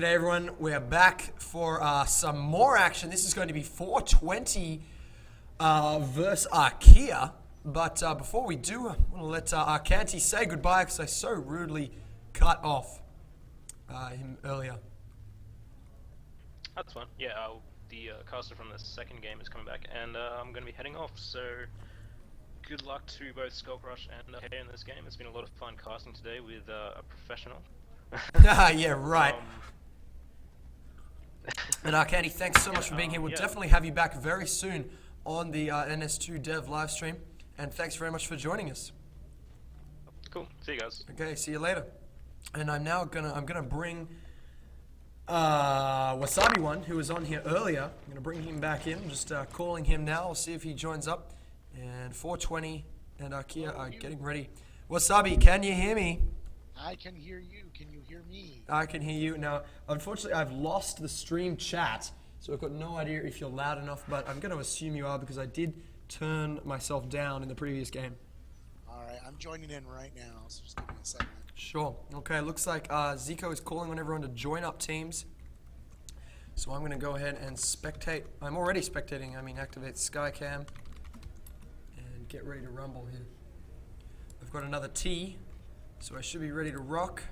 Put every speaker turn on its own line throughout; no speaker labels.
G'day everyone, we're back for some more action. This is going to be 420 versus Archaea. But before we do, I want to let Archaea say goodbye because I so rudely cut off him earlier.
That's fine. Yeah, the caster from the second game is coming back, and I'm going to be heading off, so good luck to both Skullcrush and Archaea in this game. It's been a lot of fun casting today with a professional.
Yeah, right. And Archaea, thanks so much for being here. We'll definitely have you back very soon on the NS2 Dev live stream. And thanks very much for joining us.
Cool. See you guys.
Okay, see you later. And I'm gonna bring Wasabi One, who was on here earlier. I'm gonna bring him back in. Just calling him now. We'll see if he joins up. And 420 and Archaea are getting ready. Wasabi, can you hear me?
I can hear you. Can you hear me?
I can hear you. Now, unfortunately, I've lost the stream chat, so I've got no idea if you're loud enough, but I'm going to assume you are because I did turn myself down in the previous game.
All right, I'm joining in right now, so just give me a second.
Sure. Okay, looks like Zico is calling on everyone to join up teams. So I'm going to go ahead and spectate. I'm already spectating. I mean, activate Skycam and get ready to rumble here. I've got another T. So I should be ready to rock.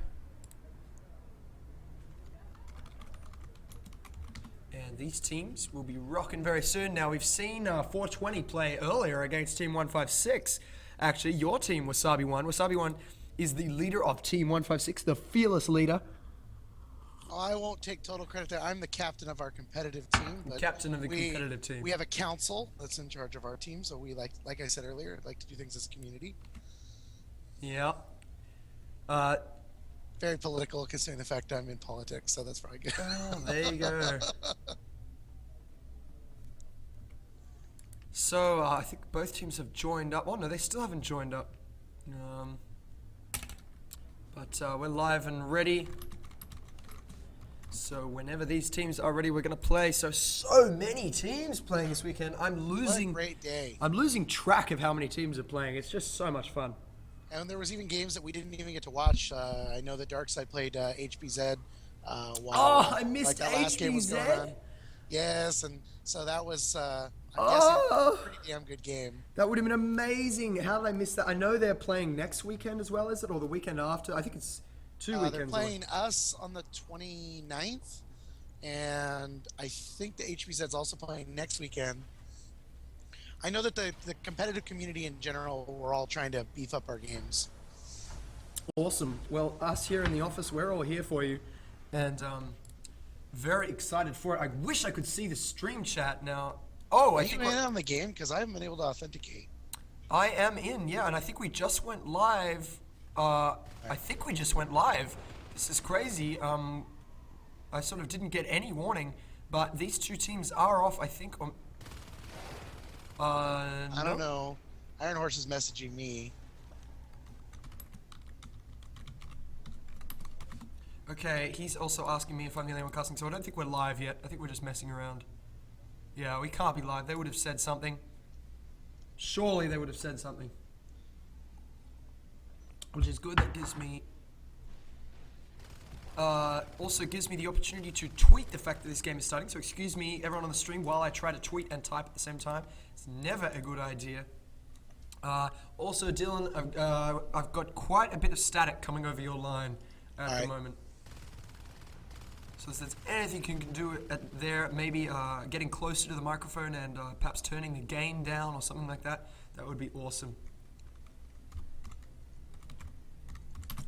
And these teams will be rocking very soon. Now we've seen 420 play earlier against Team 156. Actually, your team, Wasabi One. Wasabi One is the leader of Team 156, the fearless leader.
Oh, I won't take total credit there. I'm the captain of our competitive team. But
captain of the competitive team.
We have a council that's in charge of our team, so we like I said earlier, like to do things as a community.
Yeah.
Very political, considering the fact I'm in politics, so that's probably good.
Oh, there you go. So, I think both teams have joined up. Oh, no, they still haven't joined up. But we're live and ready. So, whenever these teams are ready, we're going to play. So many teams playing this weekend. I'm losing...
What a great day.
I'm losing track of how many teams are playing. It's just so much fun.
And there was even games that we didn't even get to watch. I know that Darkside played HBZ. While,
I missed
that last game was going
HBZ.
on. Yes, and so that was, I'm guessing, a pretty damn good game.
That would have been amazing. How did I miss that? I know they're playing next weekend as well, is it? Or the weekend after? I think it's 2 weekends.
They're playing us on the 29th, and I think the HBZ's also playing next weekend. I know that the competitive community in general, we're all trying to beef up our games.
Awesome. Well, us here in the office, we're all here for you. And very excited for it. I wish I could see the stream chat now. Oh, I think
you in on the game? Because I haven't been able to authenticate.
I am in, yeah. And I think we just went live. I think we just went live. This is crazy. I sort of didn't get any warning. But these two teams are off, I think.
I don't know. Iron Horse is messaging me.
Okay, he's also asking me if I'm the only one casting, so I don't think we're live yet. I think we're just messing around. Yeah, we can't be live. They would have said something. Surely they would have said something. Which is good. That gives me... also gives me the opportunity to tweet the fact that this game is starting. So excuse me, everyone on the stream, while I try to tweet and type at the same time. It's never a good idea. Also, Dylan, I've got quite a bit of static coming over your line at the moment. So if there's anything you can do there, maybe getting closer to the microphone and perhaps turning the gain down or something like that, that would be awesome.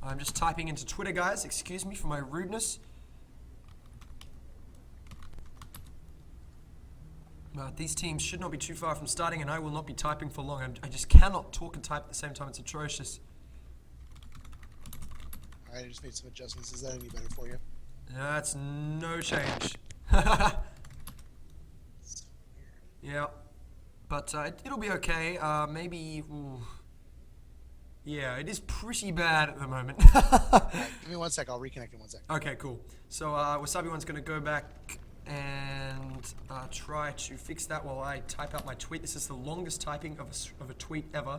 I'm just typing into Twitter, guys. Excuse me for my rudeness. These teams should not be too far from starting, and I will not be typing for long. I just cannot talk and type at the same time. It's atrocious.
Alright, I just made some adjustments. Is that any better for you?
That's no change. Yeah. But it'll be okay. Maybe... Ooh. Yeah, it is pretty bad at the moment.
Give me 1 sec. I'll reconnect in 1 sec.
Okay, cool. So Wasabi One's going to go back and try to fix that while I type out my tweet. This is the longest typing of a tweet ever.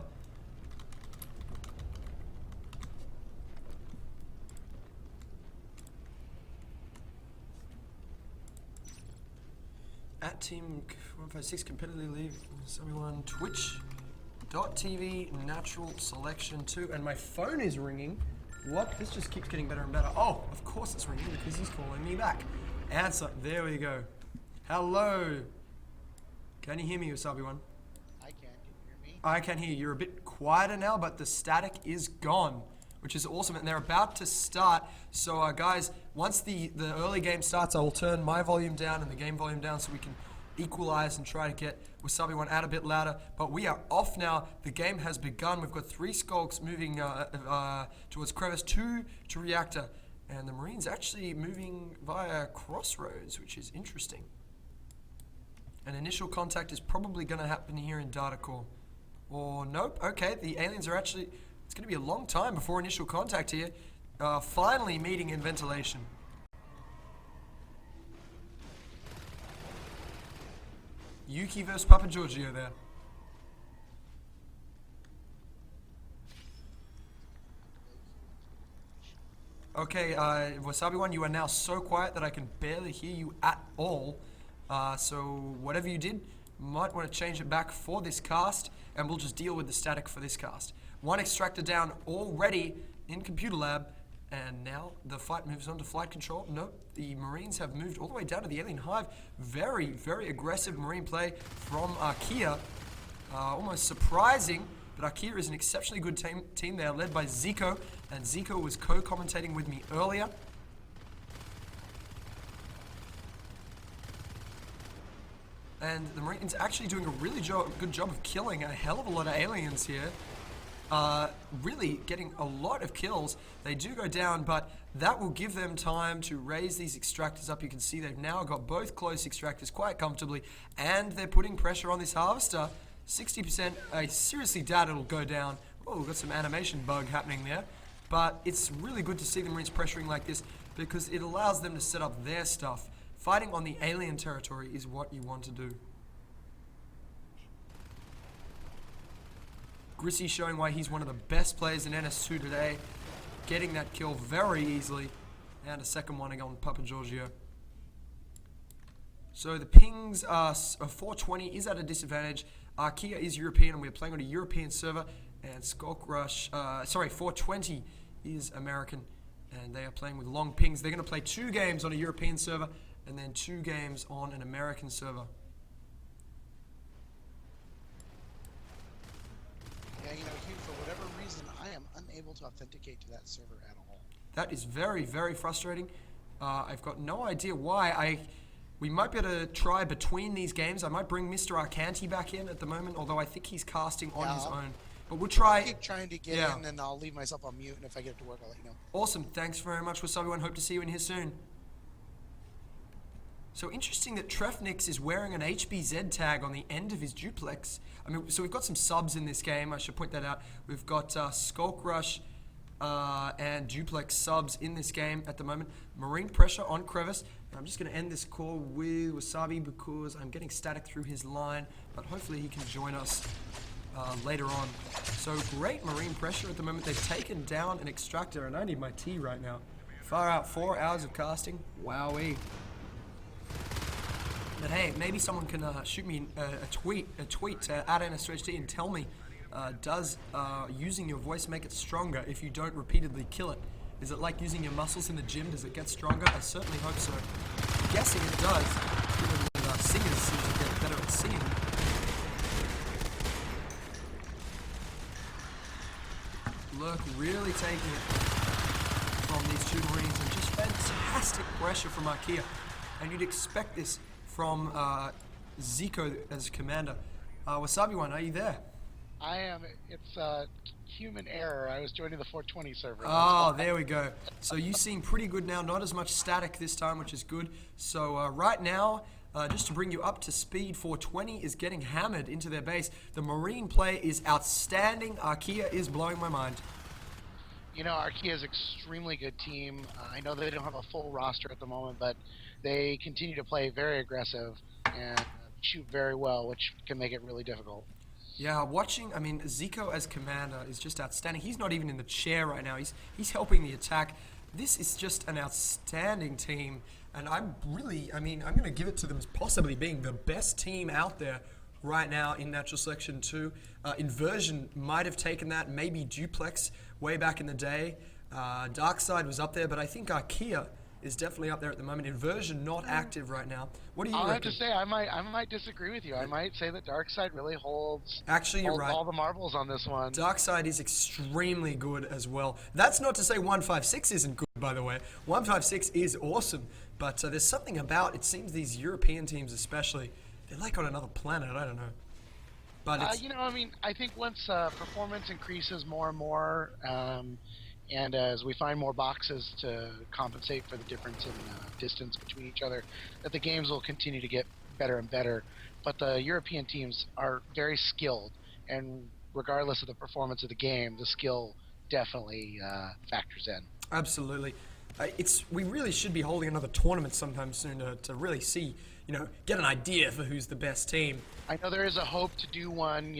at Team 156 competitively leave someone Twitch.tv natural selection 2, and my phone is ringing. What? This just keeps getting better and better. Oh, of course it's ringing because he's calling me back. Answer. There we go. Hello. Can you hear me, Wasabi1?
I can. Can you hear me?
I can hear you. You're a bit quieter now, but the static is gone, which is awesome. And they're about to start. So, guys, once the early game starts, I will turn my volume down and the game volume down so we can equalize and try to get Wasabi1 out a bit louder. But we are off now. The game has begun. We've got 3 skulks moving towards crevice, 2 to reactor. And the Marines actually moving via crossroads, which is interesting. An initial contact is probably going to happen here in data core. Or nope. Okay, the aliens are actually... It's going to be a long time before initial contact here. Finally meeting in ventilation. Yuki versus Papa Giorgio there. Okay, Wasabi1, you are now so quiet that I can barely hear you at all. So whatever you did, might want to change it back for this cast, and we'll just deal with the static for this cast. 1 extractor down already in computer lab, and now the fight moves on to flight control. Nope, the Marines have moved all the way down to the alien hive. Very, very aggressive Marine play from Archaea. Almost surprising, but Archaea is an exceptionally good team. They are led by Zico, and Zico was co-commentating with me earlier. And the Marines actually doing a really good job of killing a hell of a lot of aliens here. Really getting a lot of kills. They do go down, but that will give them time to raise these extractors up. You can see they've now got both close extractors quite comfortably, and they're putting pressure on this harvester. 60%, I seriously doubt it'll go down. Oh, we've got some animation bug happening there. But it's really good to see the Marines pressuring like this because it allows them to set up their stuff. Fighting on the alien territory is what you want to do. Grissy showing why he's one of the best players in NS2 today. Getting that kill very easily. And a second one on Papa Giorgio. So the pings are 420 is at a disadvantage. Archaea is European and we're playing on a European server. And Skulk Rush, 420 is American. And they are playing with long pings. They're going to play 2 games on a European server and then 2 games on an American server.
Yeah, you know, Hugh, for whatever reason, I am unable to authenticate to that server at all.
That is very, very frustrating. I've got no idea why. We might be able to try between these games. I might bring Mr. Arcanti back in at the moment, although I think he's casting on his own. But we'll try.
I'll keep trying to get in, and I'll leave myself on mute, and if I get it to work, I'll let you know.
Awesome. Thanks very much, Wasabi1. Hope to see you in here soon. So interesting that Trefnix is wearing an HBZ tag on the end of his duplex. I mean, so we've got some subs in this game. I should point that out. We've got Skulk Rush and Duplex subs in this game at the moment. Marine pressure on Crevice. And I'm just going to end this call with Wasabi because I'm getting static through his line, but hopefully he can join us later on. So great Marine pressure at the moment. They've taken down an extractor, and I need my tea right now. Far out, 4 hours of casting. Wowee. But hey, maybe someone can shoot me a tweet at NS2HD and tell me, does using your voice make it stronger if you don't repeatedly kill it? Is it like using your muscles in the gym? Does it get stronger? I certainly hope so. I'm guessing it does, given that singers seem to get better at singing. Lurk really taking it from these 2 Marines, and just fantastic pressure from Archaea. And you'd expect this from Zico as commander. Wasabi1, are you there?
I am. It's human error. I was joining the 420 server.
Oh, there we go. So you seem pretty good now. Not as much static this time, which is good. So right now, just to bring you up to speed, 420 is getting hammered into their base. The Marine play is outstanding. Archaea is blowing my mind.
You know, Archaea is an extremely good team. I know they don't have a full roster at the moment, but they continue to play very aggressive and shoot very well, which can make it really difficult.
Yeah, watching, I mean, Zico as commander is just outstanding. He's not even in the chair right now. He's helping the attack. This is just an outstanding team, and I'm going to give it to them as possibly being the best team out there right now in Natural Selection 2. Inversion might have taken that, maybe Duplex way back in the day. Darkside was up there, but I think Archaea is definitely up there at the moment. Inversion not active right now. What do you
I'll
reckon?
have to say, I might disagree with you. I might say that Darkside really holds
Actually, you're
holds
right.
all the marbles on this one.
Darkside is extremely good as well. That's not to say 156 isn't good, by the way. 156 is awesome, but there's something about, it seems these European teams especially, they're like on another planet, I don't know. But it's,
I think once performance increases more and more, and as we find more boxes to compensate for the difference in distance between each other, that the games will continue to get better and better. But the European teams are very skilled, and regardless of the performance of the game, the skill definitely factors in.
absolutely. We really should be holding another tournament sometime soon to really see, get an idea for who's the best team.
I know there is a hope to do one,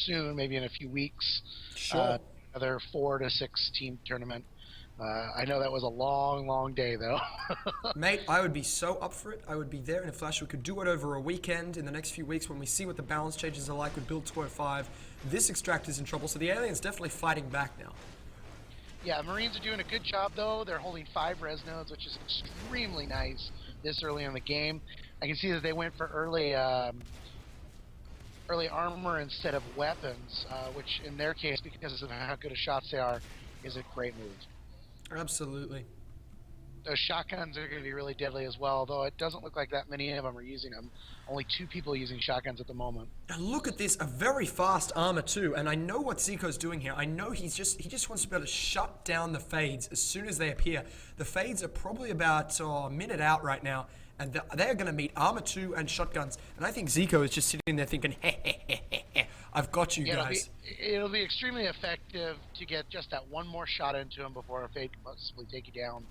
soon, maybe in a few weeks.
Sure.
Another 4 to 6 team tournament. I know that was a long, long day, though.
Mate, I would be so up for it. I would be there in a flash. We could do it over a weekend in the next few weeks when we see what the balance changes are like with Build 205. This extractor's in trouble, so the alien's definitely fighting back now.
Yeah, Marines are doing a good job, though. They're holding 5 res nodes, which is extremely nice this early in the game. I can see that they went for early armor instead of weapons, which in their case, because of how good of shots they are, is a great move.
Absolutely.
Those shotguns are going to be really deadly as well, though it doesn't look like that many of them are using them. Only 2 people using shotguns at the moment.
Now look at this, a very fast armor too, and I know what Zico's doing here. I know he just wants to be able to shut down the fades as soon as they appear. The fades are probably about a minute out right now, and they're going to meet armor 2 and shotguns. And I think Zico is just sitting there thinking, I've got you guys.
It'll be extremely effective to get just that one more shot into him before a fade can possibly take you down.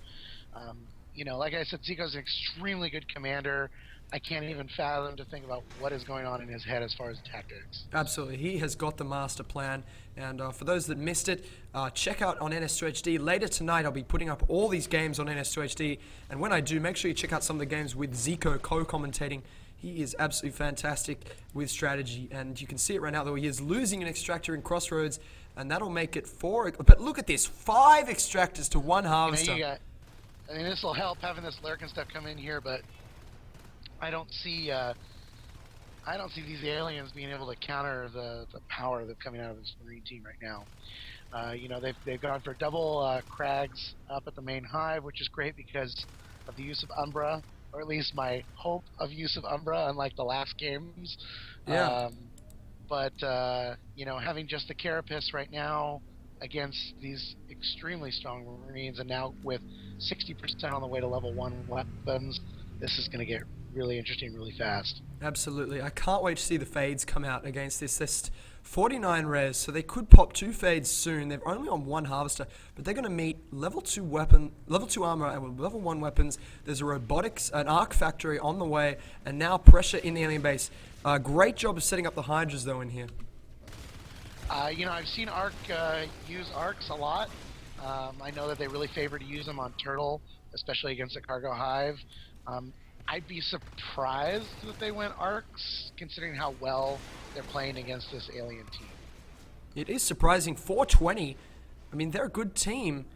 Like I said, Zico's an extremely good commander. I can't even fathom to think about what is going on in his head as far as tactics.
Absolutely, he has got the master plan. And for those that missed it, check out on NS2HD. Later tonight, I'll be putting up all these games on NS2HD. And when I do, make sure you check out some of the games with Zico co-commentating. He is absolutely fantastic with strategy. And you can see it right now, though. He is losing an extractor in Crossroads. And that'll make it 4. But look at this, 5 extractors to 1 harvester.
This will help having this lurk and stuff come in here, but I don't see these aliens being able to counter the power that's coming out of this Marine team right now. They've gone for double Crags up at the main hive, which is great because of the use of Umbra, or at least my hope of use of Umbra, unlike the last games.
Yeah.
Having just the Carapace right now against these extremely strong Marines, and now with 60% on the way to level 1 weapons, this is going to get really interesting really fast.
Absolutely. I can't wait to see the fades come out against this. There's 49 res, so they could pop 2 fades soon. They're only on 1 harvester, but they're going to meet level 2 armor, and level 1 weapons. There's a robotics, an arc factory on the way, and now pressure in the alien base. Great job of setting up the Hydras, though, in here.
I've seen Arc use Arcs a lot. I know that they really favor to use them on Turtle, especially against the cargo hive. I'd be surprised that they went Arcs, considering how well they're playing against this alien team.
It is surprising. 420. I mean, they're a good team.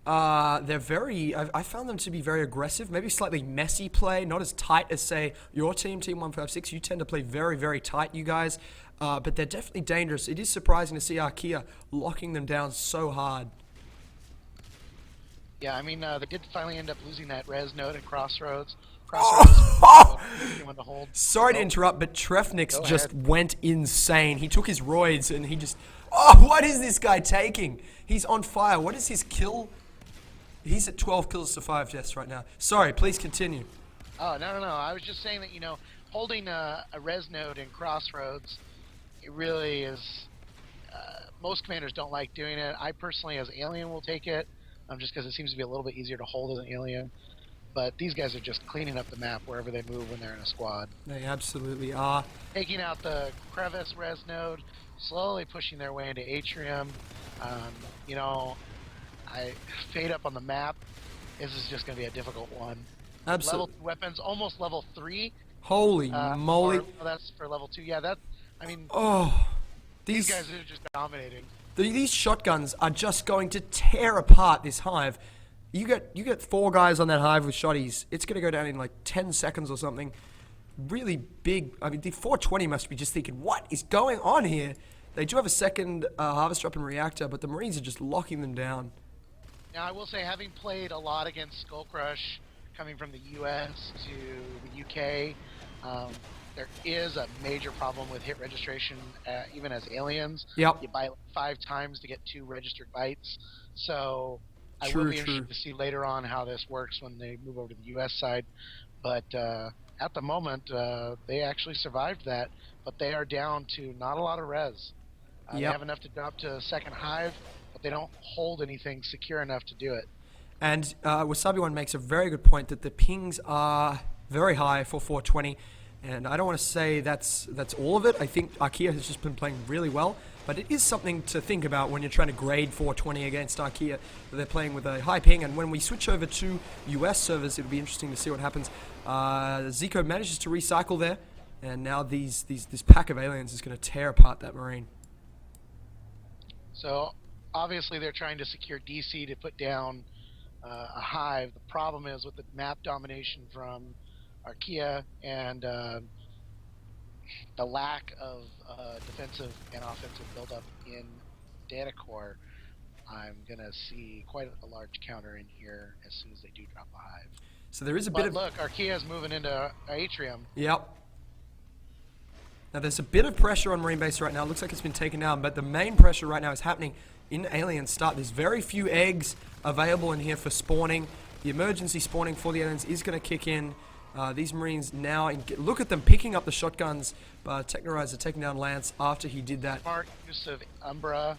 They're very... I found them to be very aggressive, maybe slightly messy play, not as tight as, say, your team, Team 156. You tend to play very, very tight, you guys. But they're definitely dangerous. It is surprising to see Archaea locking them down so hard.
Yeah, they did finally end up losing that res node at Crossroads.
Sorry to interrupt, but Trefnix just went insane. He took his roids and he just... what is this guy taking? He's on fire. What is his kill? He's at 12 kills to 5 deaths right now. Sorry, please continue.
Oh, no. I was just saying that, holding a res node in Crossroads, it really is... most commanders don't like doing it. I personally, as Alien, will take it, just because it seems to be a little bit easier to hold as an Alien. But these guys are just cleaning up the map wherever they move when they're in a squad.
They absolutely are.
Taking out the crevice res node, slowly pushing their way into Atrium. Fade up on the map. This is just going to be a difficult one.
Absolutely.
Level 2 weapons, almost level 3.
Holy moly.
That's for level 2. Yeah, I mean,
Oh,
these guys are just dominating.
These shotguns are just going to tear apart this hive. You get 4 guys on that hive with shotties. It's going to go down in like 10 seconds or something. Really big. I mean, the 420 must be just thinking, what is going on here? They do have a second harvest drop and reactor, but the Marines are just locking them down.
Now, I will say, having played a lot against Skullcrush, coming from the US to the UK, there is a major problem with hit registration, even as aliens.
Yep.
You buy 5 times to get 2 registered bites. So I
True,
will be interested to see later on how this works when they move over to the US side. But at the moment, they actually survived that, but they are down to not a lot of res. They have enough to drop to a second hive, but they don't hold anything secure enough to do it.
And Wasabi1 makes a very good point that the pings are very high for 420. And I don't want to say that's all of it. I think Archaea has just been playing really well. But it is something to think about when you're trying to grade 420 against Archaea. They're playing with a high ping. And when we switch over to US servers, it'll be interesting to see what happens. Zico manages to recycle there. And now this pack of aliens is going to tear apart that Marine.
So obviously they're trying to secure DC to put down a hive. The problem is with the map domination from Archaea and the lack of defensive and offensive buildup in data core, I'm going to see quite a large counter in here as soon as they do drop a hive.
So there is a bit of...
look, Archaea's moving into Atrium.
Yep. Now there's a bit of pressure on Marine Base right now. It looks like it's been taken down, but the main pressure right now is happening in Alien Start. There's very few eggs available in here for spawning. The emergency spawning for the aliens is going to kick in. These Marines now, look at them picking up the shotguns, but Technorizer taking down Lance after he did that.
Smart use of Umbra,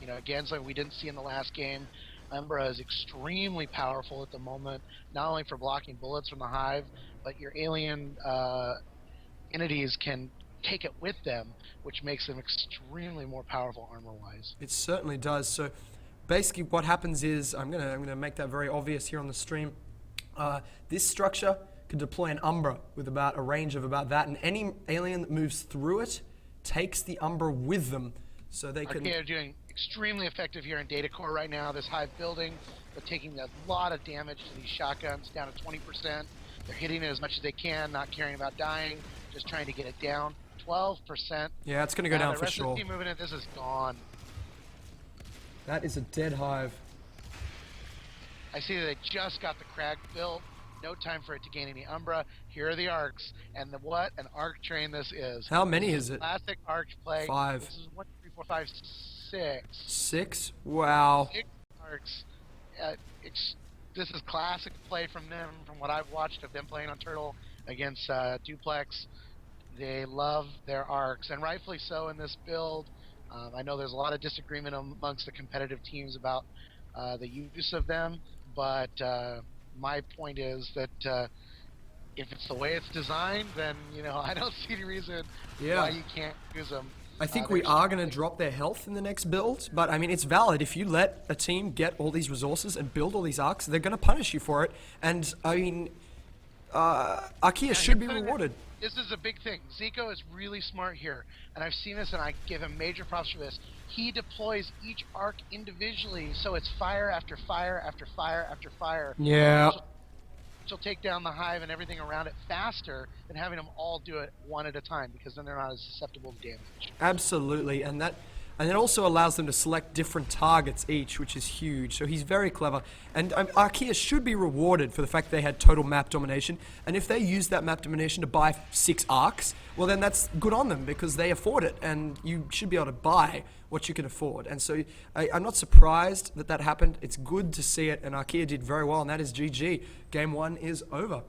again, something we didn't see in the last game. Umbra is extremely powerful at the moment, not only for blocking bullets from the hive, but your alien entities can take it with them, which makes them extremely more powerful armor-wise.
It certainly does. So basically what happens is, I'm gonna make that very obvious here on the stream. This structure can deploy an Umbra with about a range of about that, and any alien that moves through it takes the Umbra with them, so they can...
Archaea are doing extremely effective here in data core right now. This hive building, they're taking a lot of damage to these shotguns, down to 20%. They're hitting it as much as they can, not caring about dying, just trying to get it down. 12%.
Yeah, it's going to go down for sure.
The rest of the team moving in, this is gone.
That is a dead hive.
I see that they just got the crag built. No time for it to gain any Umbra. Here are the arcs, and what an arc train this is.
How many is it?
Classic arc play.
5.
This is 1, 2, 3, 4, 5, 6.
6? Wow.
6 arcs. This is classic play from them, from what I've watched of them playing on Turtle against Duplex. They love their arcs, and rightfully so in this build. I know there's a lot of disagreement amongst the competitive teams about the use of them, but my point is that if it's the way it's designed, then I don't see any reason why you can't use them.
I think we are going to drop their health in the next build, but I mean, it's valid. If you let a team get all these resources and build all these arcs, they're going to punish you for it. And I mean, Archaea should be rewarded.
This is a big thing. Zico is really smart here, and I've seen this, and I give him major props for this. He deploys each arc individually, so it's fire after fire after fire after fire.
Yeah.
Which will take down the hive and everything around it faster than having them all do it one at a time, because then they're not as susceptible to damage.
Absolutely, and it also allows them to select different targets each, which is huge. So he's very clever. And Archaea should be rewarded for the fact they had total map domination. And if they use that map domination to buy 6 arcs, well then that's good on them because they afford it. And you should be able to buy what you can afford. And so I'm not surprised that happened. It's good to see it. And Archaea did very well. And that is GG. Game 1 is over.